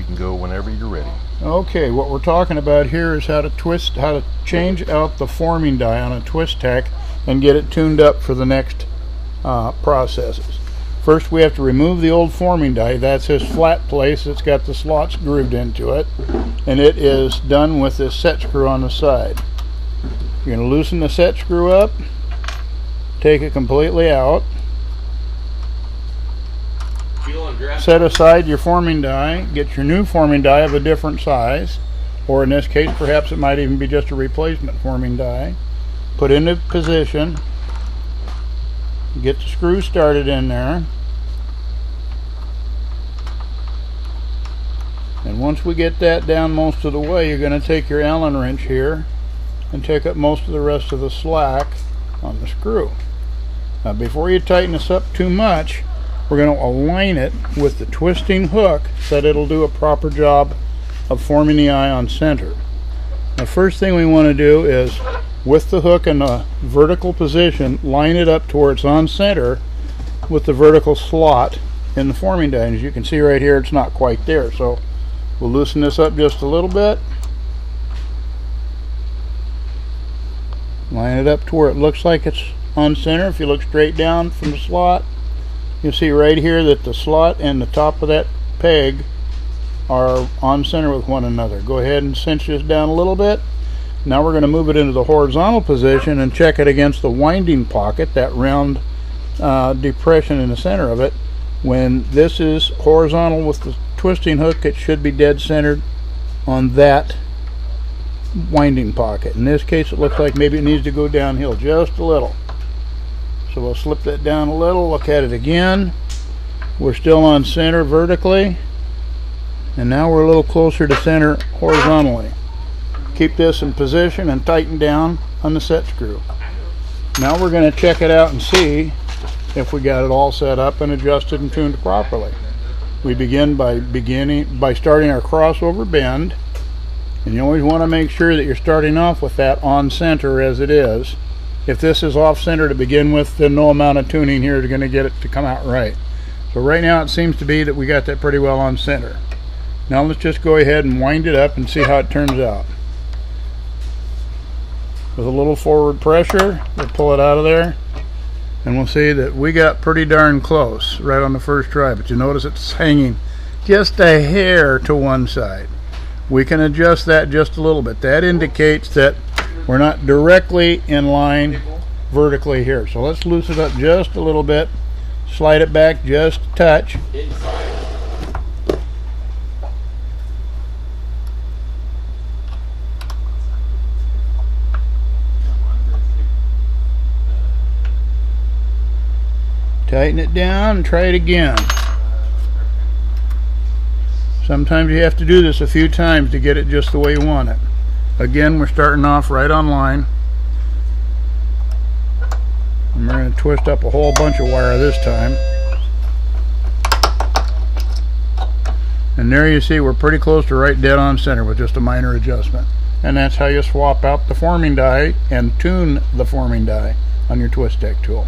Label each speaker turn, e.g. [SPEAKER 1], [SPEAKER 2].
[SPEAKER 1] can go whenever you're ready.
[SPEAKER 2] Okay, what we're talking about here is how to change out the forming die on a TwisTech and get it tuned up for the next processes. First, we have to remove the old forming die. That's this flat place that's got the slots grooved into it, and it is done with this set screw on the side. You're going to loosen the set screw up, take it completely out, set aside your forming die, get your new forming die of a different size, or in this case perhaps it might even be just a replacement forming die. Put into position, get the screw started in there, and once we get that down most of the way, you're going to take your Allen wrench here and take up most of the rest of the slack on the screw. Now before you tighten this up too much, we're going to align it with the twisting hook so that it'll do a proper job of forming the eye on center. The first thing we want to do is, with the hook in a vertical position, line it up to where it's on center with the vertical slot in the forming die. And as you can see right here, it's not quite there. So we'll loosen this up just a little bit. Line it up to where it looks like it's on center. If you look straight down from the slot, you'll see right here that the slot and the top of that peg are on center with one another. Go ahead and cinch this down a little bit. Now we're going to move it into the horizontal position and check it against the winding pocket, that round depression in the center of it. When this is horizontal with the twisting hook, it should be dead centered on that winding pocket. In this case, it looks like maybe it needs to go downhill just a little. So we'll slip that down a little, look at it again. We're still on center vertically, and now we're a little closer to center horizontally. Keep this in position and tighten down on the set screw. Now we're going to check it out and see if we got it all set up and adjusted and tuned properly. We begin by starting our crossover bend, and you always want to make sure that you're starting off with that on center as it is. If this is off center to begin with, then no amount of tuning here is going to get it to come out right. So right now it seems to be that we got that pretty well on center. Now let's just go ahead and wind it up and see how it turns out. With a little forward pressure, we'll pull it out of there, and we'll see that we got pretty darn close right on the first try. But you notice it's hanging just a hair to one side. We can adjust that just a little bit. That indicates that we're not directly in line vertically here. So let's loosen it up just a little bit, slide it back just a touch. Tighten it down and try it again. Sometimes you have to do this a few times to get it just the way you want it. Again, we're starting off right on line. And we're going to twist up a whole bunch of wire this time. And there you see we're pretty close to right dead on center with just a minor adjustment. And that's how you swap out the forming die and tune the forming die on your TwisTech tool.